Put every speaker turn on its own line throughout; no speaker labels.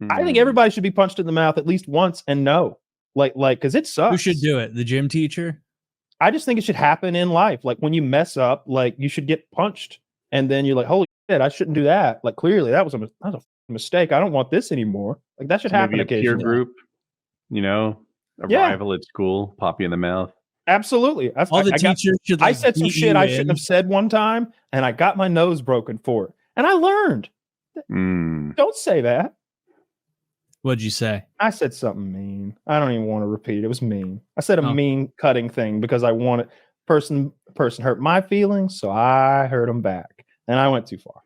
I think everybody should be punched in the mouth at least once and know. Like, because it sucks.
Who should do it? The gym teacher?
I just think it should happen in life. Like when you mess up, like you should get punched. And then you're like, holy shit, I shouldn't do that. Like clearly that was a mistake. I don't want this anymore. Like that should happen occasionally.
Peer group, a rival at school, pop you in the mouth.
Absolutely.
Teachers should.
I said some shit I shouldn't have said one time, and I got my nose broken for it. And I learned. Don't say that.
What'd you say?
I said something mean. I don't even want to repeat it. It was mean. I said a mean cutting thing because I wanted person hurt my feelings, so I hurt him back, and I went too far.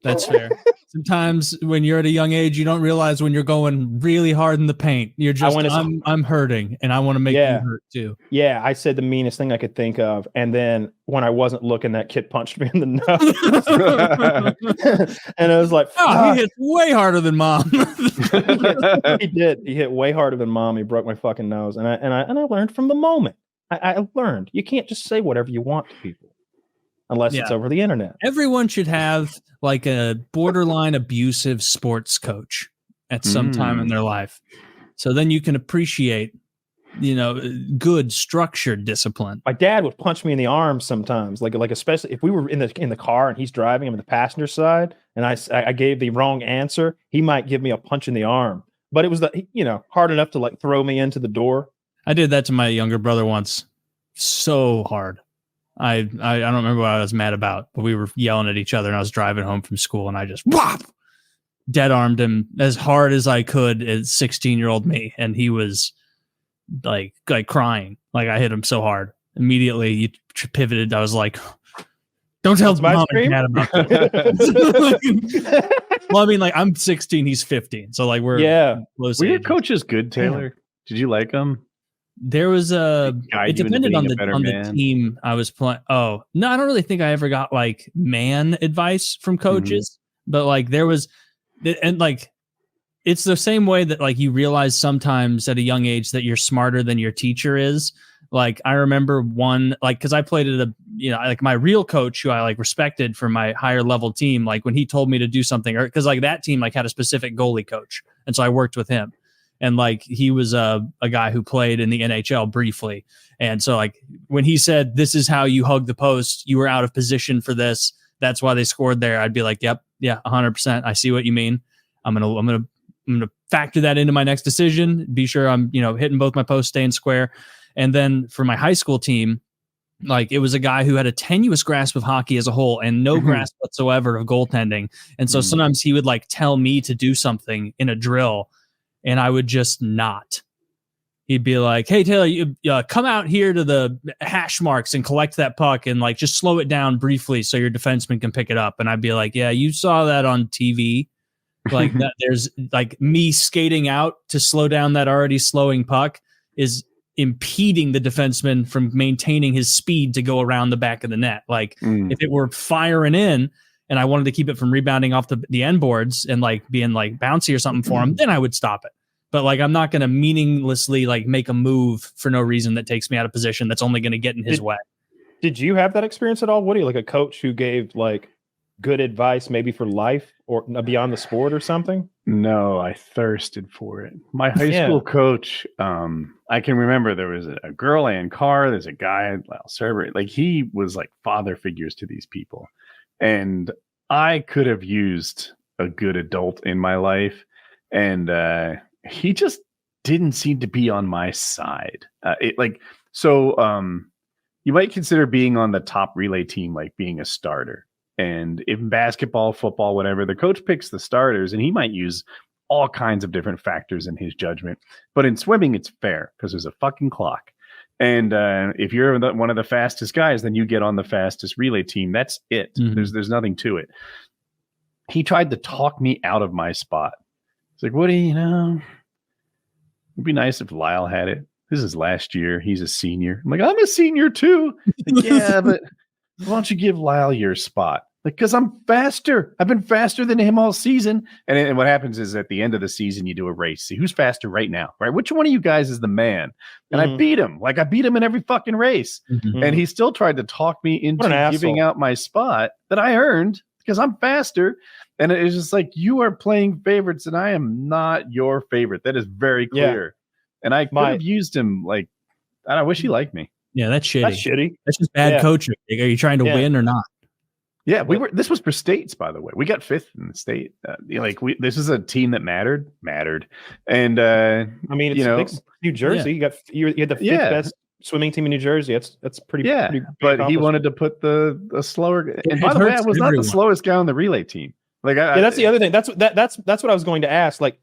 That's fair. Sometimes when you're at a young age, you don't realize when you're going really hard in the paint. You're just, I'm hurting, and I want to make you hurt too.
Yeah, I said the meanest thing I could think of, and then when I wasn't looking, that kid punched me in the nose, and I was like,
he hit way harder than mom.
He did. He hit way harder than mom. He broke my fucking nose, and I learned from the moment. I learned you can't just say whatever you want to people. Unless it's over the internet.
Everyone should have like a borderline abusive sports coach at some time in their life. So then you can appreciate, good structured discipline.
My dad would punch me in the arm sometimes, like especially if we were in the car and he's driving, I'm in the passenger side, and I gave the wrong answer, he might give me a punch in the arm. But it was hard enough to like throw me into the door.
I did that to my younger brother once. So hard. I don't remember what I was mad about, but we were yelling at each other, and I was driving home from school, and I just dead armed him as hard as I could as 16-year-old me, and he was like crying. Like I hit him so hard. Immediately he pivoted. I was like, "Don't tell mom and dad about that." Well, I mean, like I'm 16, he's 15, so like we're close.
Were your coaches good, Taylor? Did you like them?
There was it depended on the team I was playing. Oh, no, I don't really think I ever got like man advice from coaches, but like there was, and like, it's the same way that like you realize sometimes at a young age that you're smarter than your teacher is. Like I remember one, like, cause I played at like my real coach who I like respected for my higher level team. Like when he told me to do something, or cause like that team like had a specific goalie coach. And so I worked with him. And like he was a guy who played in the NHL briefly. And so like when he said, this is how you hug the post, you were out of position for this, that's why they scored there. I'd be like, yep, yeah, 100%. I see what you mean. I'm going to factor that into my next decision. Be sure I'm, hitting both my posts, staying square. And then for my high school team, like it was a guy who had a tenuous grasp of hockey as a whole and no grasp whatsoever of goaltending. And so sometimes he would like tell me to do something in a drill, and I would just not. He'd be like, hey, Taylor, you come out here to the hash marks and collect that puck and like just slow it down briefly so your defenseman can pick it up. And I'd be like, yeah, you saw that on TV. Like that, there's like me skating out to slow down that already slowing puck is impeding the defenseman from maintaining his speed to go around the back of the net. Like if it were firing in, and I wanted to keep it from rebounding off the end boards and like being like bouncy or something for him, then I would stop it. But like, I'm not going to meaninglessly like make a move for no reason that takes me out of position. That's only going to get in his way.
Did you have that experience at all, Woody? Like a coach who gave like good advice, maybe for life or beyond the sport or something?
No, I thirsted for it. My high school coach, I can remember there was a girl and car. There's a guy, like he was like father figures to these people. And I could have used a good adult in my life. And he just didn't seem to be on my side. You might consider being on the top relay team like being a starter. And in basketball, football, whatever, the coach picks the starters and he might use all kinds of different factors in his judgment. But in swimming, it's fair because there's a fucking clock. And if you're one of the fastest guys, then you get on the fastest relay team. That's it. There's nothing to it. He tried to talk me out of my spot. It's like, Woody, it'd be nice if Lyle had it. This is last year. He's a senior. I'm like, I'm a senior too. Like, yeah, but why don't you give Lyle your spot? Like, because I'm faster. I've been faster than him all season. And what happens is at the end of the season, you do a race. See who's faster right now, right? Which one of you guys is the man? And I beat him. Like, I beat him in every fucking race. And he still tried to talk me into giving out my spot that I earned because I'm faster. And it's just like, you are playing favorites and I am not your favorite. That is very clear. Yeah. And I could have used him like, I wish he liked me.
Yeah, that's shitty.
That's shitty.
That's just bad coaching. Are you trying to win or not?
Yeah, this was for states, by the way. We got 5th in the state. This is a team that mattered. And I
mean, it's New Jersey.
Yeah.
You had the 5th best swimming team in New Jersey. That's pretty.
Yeah, but he wanted to put the slower. And by the way, I was not the slowest guy on the relay team. Like,
that's the other thing. That's what I was going to ask. Like,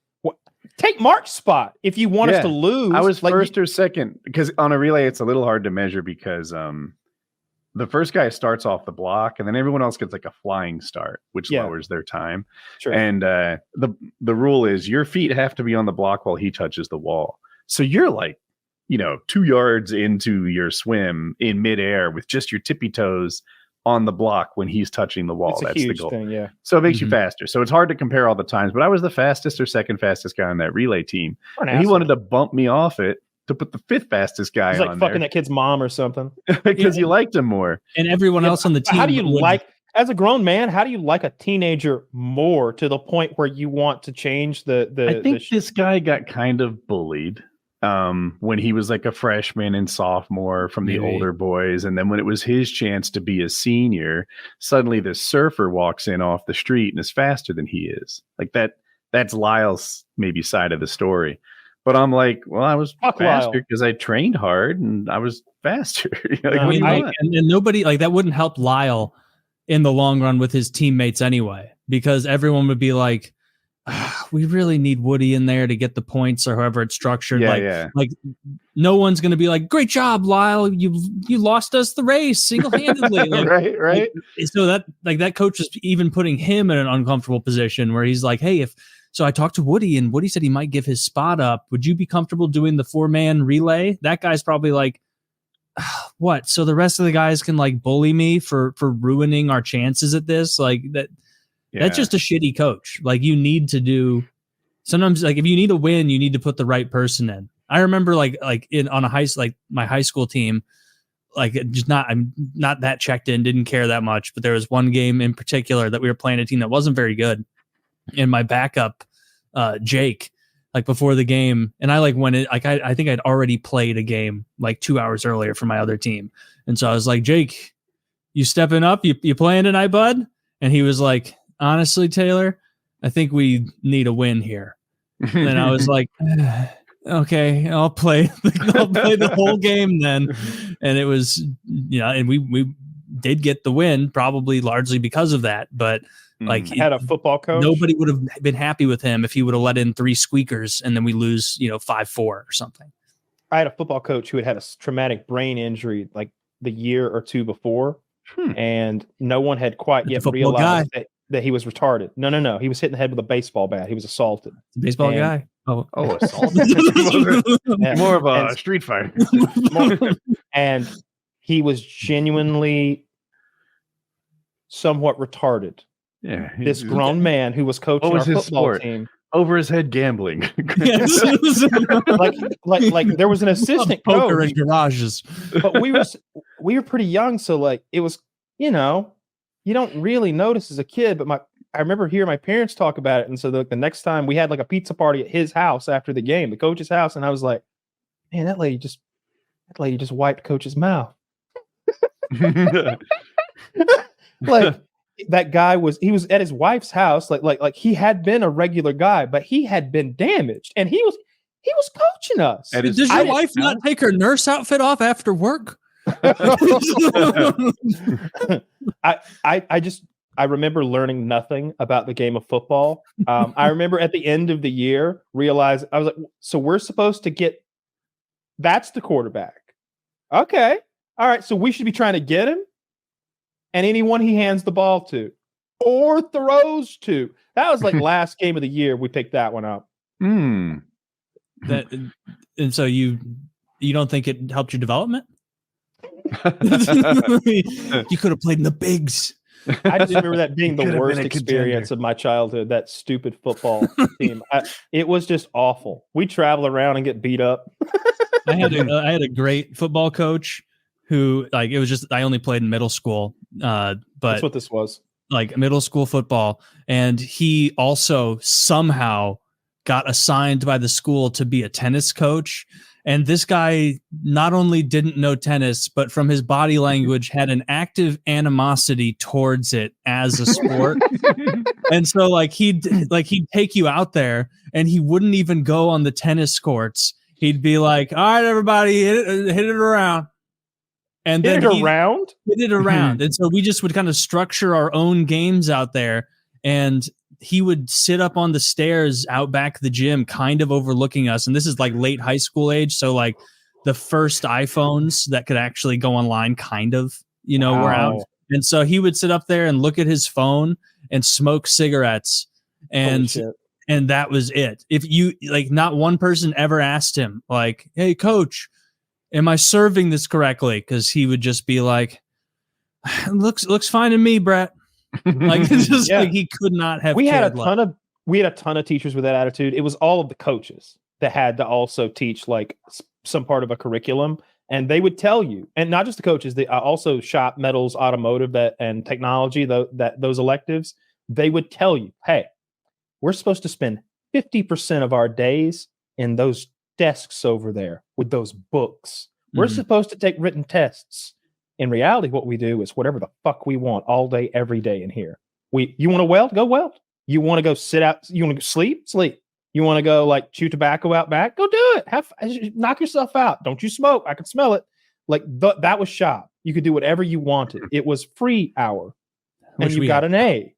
take Mark's spot if you want us to lose.
I was first or second, because on a relay it's a little hard to measure because the first guy starts off the block and then everyone else gets like a flying start, which lowers their time. Sure. And the rule is your feet have to be on the block while he touches the wall. So you're like, 2 yards into your swim in midair with just your tippy toes on the block when he's touching the wall. That's the goal.
Thing, yeah.
So it makes you faster. So it's hard to compare all the times, but I was the fastest or second fastest guy on that relay team. And he wanted to bump me off it to put the 5th fastest guy on.
Like fucking that kid's mom or something.
Because you liked him more.
And everyone else on the team.
How do you as a grown man, how do you like a teenager more to the point where you want to change the
I think this guy got kind of bullied. When he was like a freshman and sophomore from the older boys. And then when it was his chance to be a senior, suddenly this surfer walks in off the street and is faster than he is. Like that's Lyle's maybe side of the story. But I'm like, well, I was faster because I trained hard and I was faster.
And nobody like that wouldn't help Lyle in the long run with his teammates anyway, because everyone would be like, we really need Woody in there to get the points or however it's structured. Like no one's going to be like, great job, Lyle. You lost us the race single-handedly. Like,
right.
So that coach is even putting him in an uncomfortable position where he's like, hey, so I talked to Woody and Woody said he might give his spot up. Would you be comfortable doing the 4-man relay? That guy's probably like, what? So the rest of the guys can like bully me for ruining our chances at this? Like that. Yeah. That's just a shitty coach. Like you need to do sometimes, like if you need to win, you need to put the right person in. I remember on my high school team, like I'm not that checked in, didn't care that much, but there was one game in particular that we were playing a team that wasn't very good. And my backup, Jake, like before the game, and I like went in, like I think I'd already played a game like 2 hours earlier for my other team. And so I was like, Jake, you stepping up? You playing tonight, bud? And he was like, honestly, Taylor, I think we need a win here. And I was like, okay, I'll play the whole game then. And it was, and we did get the win, probably largely because of that. But like,
I had a football coach.
Nobody would have been happy with him if he would have let in 3 squeakers and then we lose, 5-4 or something.
I had a football coach who had a traumatic brain injury like the year or two before, and no one had quite yet realized that he was retarded. No. He was hit in the head with a baseball bat. He was assaulted.
Baseball guy. Oh,
assaulted. More of a street fighter.
And he was genuinely somewhat retarded.
Yeah.
This grown man who was coaching our football team.
Over his head gambling.
like there was an assistant
poker
coach
in garages.
But we were pretty young, so like it was, you don't really notice as a kid, but I remember hearing my parents talk about it. And so the next time we had like a pizza party at his house after the game, the coach's house, and I was like, man, that lady just wiped coach's mouth. Like that guy he was at his wife's house, like he had been a regular guy, but he had been damaged, and he was coaching us.
Does your wife not take her nurse outfit off after work?
I remember learning nothing about the game of football. I remember at the end of the year realized I was like, so we're supposed to get, that's the quarterback. Okay. All right. So we should be trying to get him and anyone he hands the ball to or throws to. That was like last game of the year. We picked that one up.
And so you don't think it helped your development? You could have played in the bigs.
I just remember that being the worst experience of my childhood, that stupid football team. It was just awful. We travel around and get beat up.
I had a great football coach who, like, it was just, I only played in middle school. But
that's what this was.
like middle school football, and he also somehow got assigned by the school to be a tennis coach. And this guy not only didn't know tennis, but from his body language had an active animosity towards it as a sport. And so like he'd take you out there and he wouldn't even go on the tennis courts. He'd be like, all right, everybody, hit it around. And then hit it around. And so we just would kind of structure our own games out there. And he would sit up on the stairs out back of the gym, kind of overlooking us. And this is like late high school age. So like the first iPhones that could actually go online kind of, were out. And so he would sit up there and look at his phone and smoke cigarettes. And that was it. If you like, not one person ever asked him like, hey coach, am I serving this correctly? Cause he would just be like, looks fine to me, Brett. Like it's just like he could not have.
We had a ton of teachers with that attitude. It was all of the coaches that had to also teach like some part of a curriculum, and they would tell you, and not just the coaches. They also shop, metals, automotive, and technology. Those electives, they would tell you, hey, we're supposed to spend 50% of our days in those desks over there with those books. We're supposed to take written tests. In reality, what we do is whatever the fuck we want all day, every day in here. You want to weld? Go weld. You want to go sit out? You want to sleep? Sleep. You want to go like chew tobacco out back? Go do it. Knock yourself out. Don't you smoke? I can smell it. Like that was shop. You could do whatever you wanted. It was free hour, and you got an A.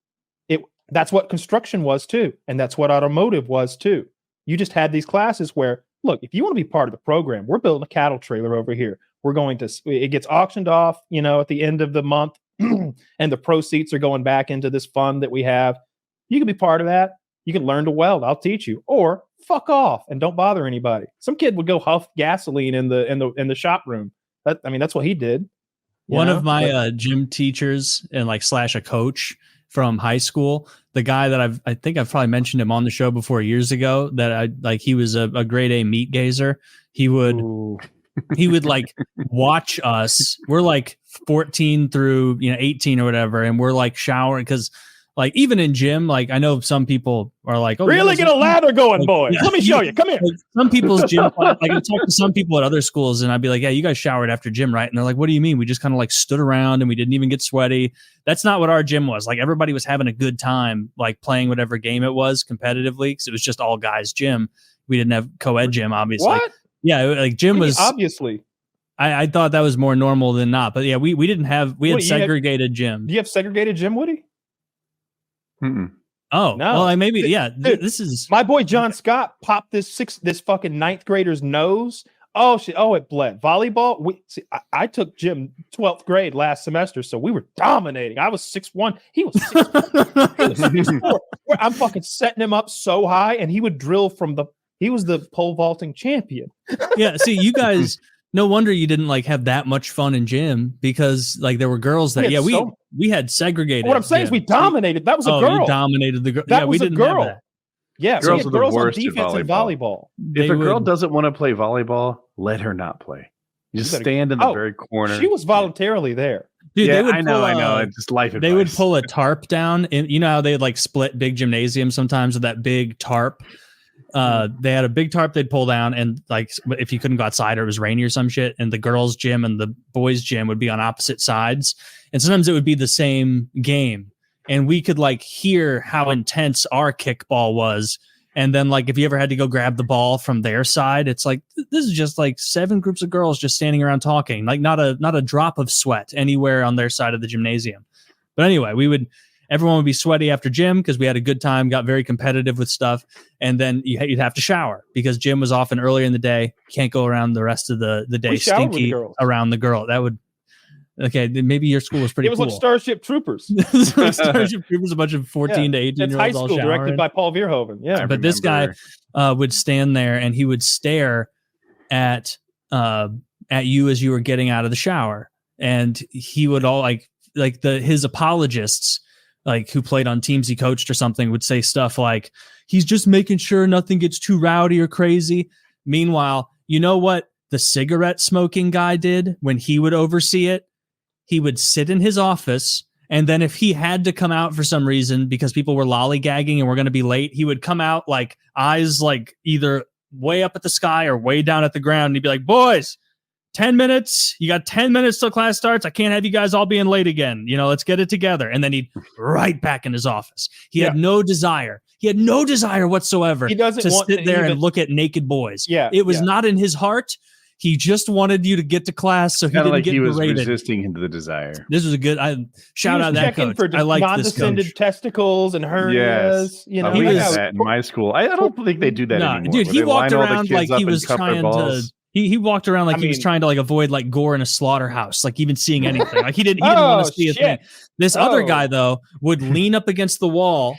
That's what construction was too, and that's what automotive was too. You just had these classes where, look, if you want to be part of the program, we're building a cattle trailer over here. It gets auctioned off, at the end of the month, and the proceeds are going back into this fund that we have. You can be part of that. You can learn to weld. I'll teach you, or fuck off and don't bother anybody. Some kid would go huff gasoline in the shop room. That's what he did.
One of my gym teachers and / a coach from high school, the guy that I think I've probably mentioned him on the show before years ago, that he was a grade A meat gazer. He would like watch us. We're like 14 through 18 or whatever, and we're like showering because like even in gym, like I know some people are like, oh,
really get a ladder going, boys. Let me show you. Come here.
Like, some people's gym, like I talk to some people at other schools, and I'd be like, yeah, you guys showered after gym, right? And they're like, what do you mean? We just kind of like stood around and we didn't even get sweaty. That's not what our gym was. Like everybody was having a good time, like playing whatever game it was competitively, because it was just all guys gym. We didn't have co-ed gym, obviously.
What?
Yeah, like gym was
obviously.
I thought that was more normal than not, but yeah, we didn't have. We had segregated gym.
Do you have segregated gym, Woody?
Mm-mm. Oh no. Well, maybe yeah.
Dude, this is my boy John Scott popped this fucking ninth grader's nose. It bled. Volleyball. I took gym 12th grade last semester, so we were dominating. I was 6'1". He was 6'4". I'm fucking setting him up so high, and he would drill he was the pole vaulting champion.
Yeah. See, you guys. No wonder you didn't like have that much fun in gym, because like there were girls that we had segregated.
What I'm saying is we dominated. That was a girl.
You dominated the girl.
That
was
we didn't
a
girl. Have that. Yeah,
girls are the worst
on defense
at
volleyball.
If a girl doesn't want to play volleyball, let her not play. You just stand in the very corner.
She was voluntarily there.
Dude,
yeah, I know. It's just life advice.
They would pull a tarp down, and you know how they'd like split big gymnasiums sometimes with that big tarp. They had a big tarp they'd pull down, and like if you couldn't go outside or it was rainy or some shit, and the girls' gym and the boys' gym would be on opposite sides, and sometimes it would be the same game, and we could like hear how intense our kickball was. And then like if you ever had to go grab the ball from their side, it's like this is just like 7 groups of girls just standing around talking, like not a drop of sweat anywhere on their side of the gymnasium. But anyway, everyone would be sweaty after gym because we had a good time, got very competitive with stuff. And then you'd have to shower because gym was often earlier in the day. Can't go around the rest of the day stinky around the girl. That would, okay, maybe your school was pretty cool.
It was like Starship Troopers.
Starship Troopers, a bunch of 14 to 18-year-olds
high school directed by Paul Verhoeven. Yeah,
but this guy would stand there and he would stare at you as you were getting out of the shower. And he would all his apologists, like who played on teams he coached or something, would say stuff like, he's just making sure nothing gets too rowdy or crazy. Meanwhile, you know what the cigarette smoking guy did when he would oversee it? He would sit in his office And then if he had to come out for some reason because people were lollygagging and we're going to be late, he would come out like eyes like either way up at the sky or way down at the ground. And he'd be like, boys, 10 minutes. You got 10 minutes till class starts. I can't have you guys all being late again. Let's get it together. And then he'd right back in his office. He had no desire. He had no desire whatsoever to sit there and look at naked boys.
Yeah,
it was not in his heart. He just wanted you to get to class, so he didn't get berated. He was
resisting into the desire.
This was a good. Shout out that coach.
For
I like
non-descended testicles and hernias.
Yes. He was that in my school. I don't think they do that anymore.
Dude, he walked around like he was trying to. He walked around like he was trying to like avoid like gore in a slaughterhouse, like even seeing anything. Like he didn't want to see a thing. This other guy though would lean up against the wall,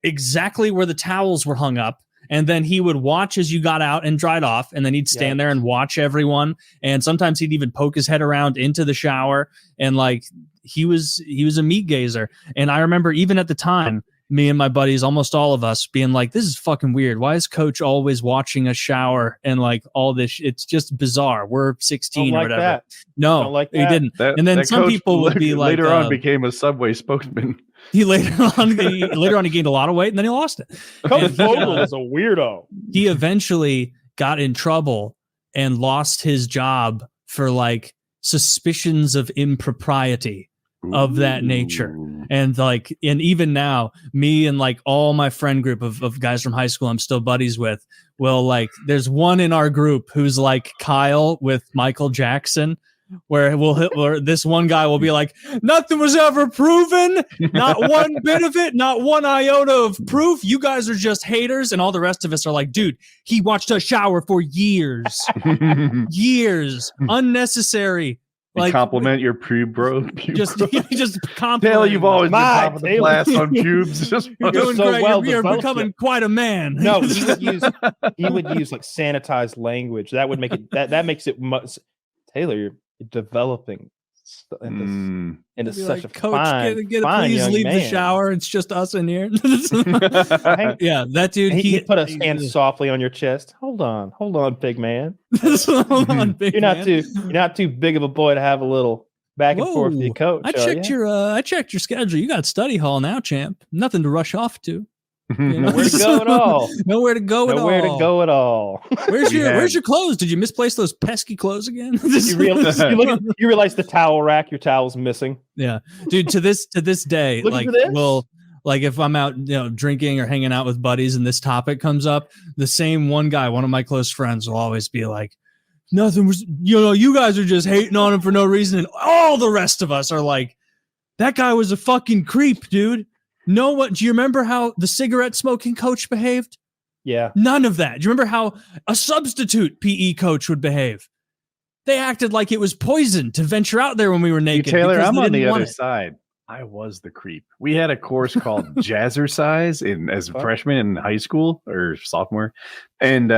exactly where the towels were hung up. And then he would watch as you got out and dried off. And then he'd stand there and watch everyone. And sometimes he'd even poke his head around into the shower. And like, he was a meat gazer. And I remember even at the time, me and my buddies, almost all of us being like, this is fucking weird. Why is coach always watching us shower? And like all this, it's just bizarre. We're 16 or whatever.
That.
No,
like
he didn't. And then some people would be like,
later on became a Subway spokesman.
He later on he gained a lot of weight and then he lost it.
Coach Vogel is a weirdo.
He eventually got in trouble and lost his job for like suspicions of impropriety of that nature. And like, and even now, me and like all my friend group of guys from high school I'm still buddies with, well, like there's one in our group who's like Kyle with Michael Jackson, where this one guy will be like, nothing was ever proven, not one bit of it, not one iota of proof. You guys are just haters. And all the rest of us are like, dude, he watched us shower for years, unnecessary.
Like, compliment your pube, bro.
Just compliment.
Taylor, you've always been top of the class on pubes.
You're doing so great. Well. You're becoming quite a man.
No, he would use like sanitized language. That would make it. That makes it. Taylor, you're developing into such like,
a Coach, fine, please leave the shower. It's just us in here. Yeah, that dude.
He put a hand softly on your chest. Hold on, big man.
Hold on, big man.
You're not too big of a boy to have a little back and forth with your coach.
I checked your schedule. You got study hall now, champ. Nothing to rush off to.
Nowhere to go at all.
Nowhere to go at all. Where's your clothes? Did you misplace those pesky clothes again?
You realize the towel rack, your towel's missing.
Yeah, dude. To this day, like, well, like if I'm out, drinking or hanging out with buddies, and this topic comes up, the same one guy, one of my close friends, will always be like, "Nothing was, you guys are just hating on him for no reason," and all the rest of us are like, "That guy was a fucking creep, dude." Do you remember how the cigarette smoking coach behaved?
Yeah.
None of that. Do you remember how a substitute PE coach would behave? They acted like it was poison to venture out there when we were naked.
Taylor, I'm on the other side. I was the creep. We had a course called Jazzercise as a freshman in high school or sophomore. And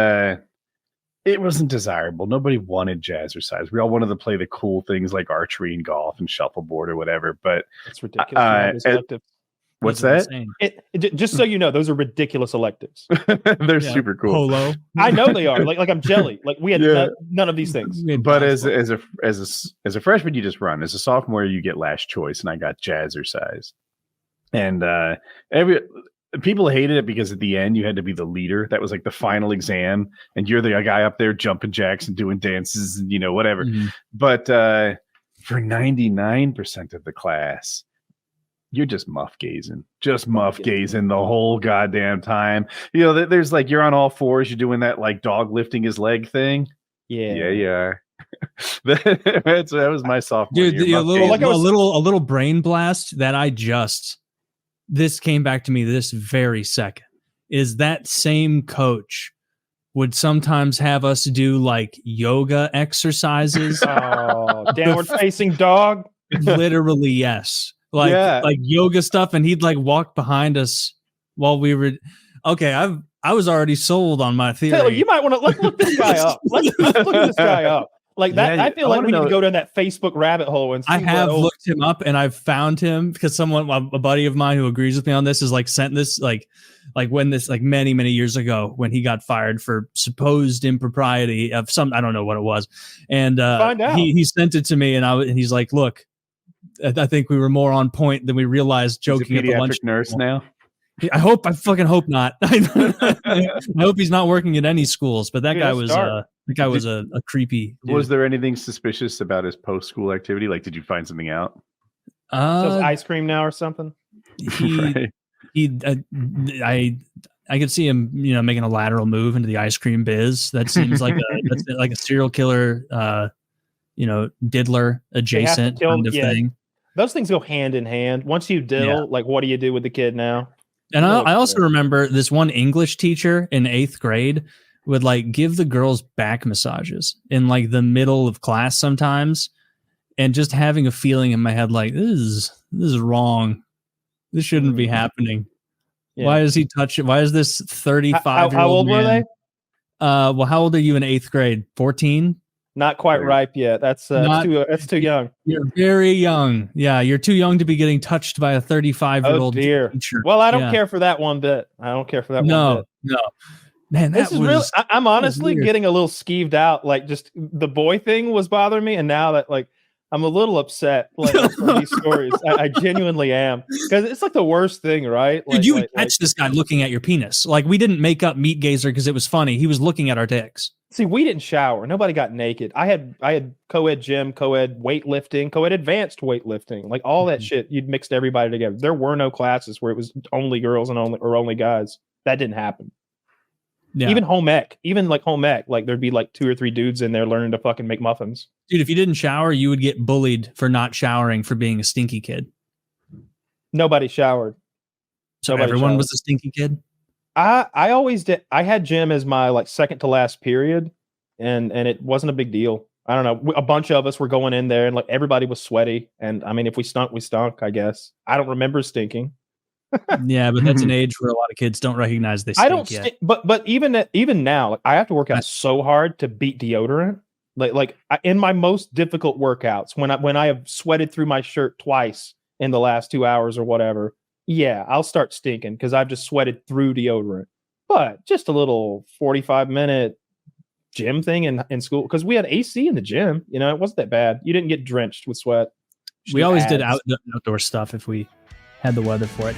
it wasn't desirable. Nobody wanted Jazzercise. We all wanted to play the cool things like archery and golf and shuffleboard or whatever. But
it's ridiculous.
What's that?
Just so you know, those are ridiculous electives.
They're super cool.
Polo.
I know they are. Like I'm jelly. Like we had none of these things.
But as a freshman, you just run. As a sophomore, you get last choice, and I got Jazzercise. And people hated it because at the end you had to be the leader. That was like the final exam, and you're the guy up there jumping jacks and doing dances and whatever. Mm-hmm. But for 99% of the class, you're just muff gazing the whole goddamn time. There's like, you're on all fours. You're doing that like dog lifting his leg thing. Yeah. That was my sophomore year.
Dude, a little brain blast that this came back to me this very second is that same coach would sometimes have us do like yoga exercises.
Oh, downward facing dog.
Literally, yes. Like yoga stuff, and he'd like walk behind us while we were okay. I was already sold on my theory.
Taylor, you might want to look this guy up. Let's look this guy up. Like that, I feel like we need to go down that Facebook rabbit hole and see.
I have looked him up, and I've found him because a buddy of mine who agrees with me on this is like sent this like when this like many years ago when he got fired for supposed impropriety of some, I don't know what it was, and
find out.
He sent it to me, and he's like, look. I think we were more on point than we realized. Joking
He's a
at the lunch
nurse now.
I fucking hope not. I hope he's not working at any schools. But that guy was a creepy dude.
Was there anything suspicious about his post-school activity? Like, did you find something out?
Sells ice cream now or something?
I could see him, making a lateral move into the ice cream biz. That seems like a serial killer, diddler adjacent kind of thing.
Those things go hand in hand. Once you diddle, like, what do you do with the kid now?
And I also remember this one English teacher in 8th grade would like give the girls back massages in like the middle of class sometimes, and just having a feeling in my head like this is wrong. This shouldn't be happening. Yeah. Why is he touching? Why is this 35-year-old
How old were they?
Well, how old are you in 8th grade? 14?
Not quite ripe yet. That's too young.
You're very young. Yeah, you're too young to be getting touched by a 35-year-old teacher.
Well, I don't care for that one bit. I don't care for that one bit.
No. Man,
this is really. I'm honestly getting a little skeeved out. Like, just the boy thing was bothering me, and now that like I'm a little upset like from these stories. I genuinely am, because it's like the worst thing, right?
Dude, you would catch this guy looking at your penis. Like, we didn't make up Meat Gazer because it was funny. He was looking at our dicks.
See, we didn't shower. Nobody got naked. I had co-ed gym, co-ed weightlifting, co-ed advanced weightlifting, like all that shit. You'd mixed everybody together. There were no classes where it was only girls and only guys. That didn't happen. Yeah. Even home ec, like there'd be like 2 or 3 dudes in there learning to fucking make muffins.
Dude, if you didn't shower, you would get bullied for not showering, for being a stinky kid.
Nobody showered.
So everyone was a stinky kid?
I always did. I had gym as my like second to last period, and it wasn't a big deal. I don't know. A bunch of us were going in there, and like everybody was sweaty. And I mean, if we stunk, we stunk, I guess. I don't remember stinking.
Yeah, but that's an age where a lot of kids don't recognize they stink. I don't yet.
But even now, like, I have to work out so hard to beat deodorant. In my most difficult workouts, when I have sweated through my shirt twice in the last 2 hours or whatever, yeah, I'll start stinking because I've just sweated through deodorant. But just a little 45-minute gym thing in school, because we had AC in the gym. It wasn't that bad. You didn't get drenched with sweat.
We always did outdoor stuff if we had the weather for it.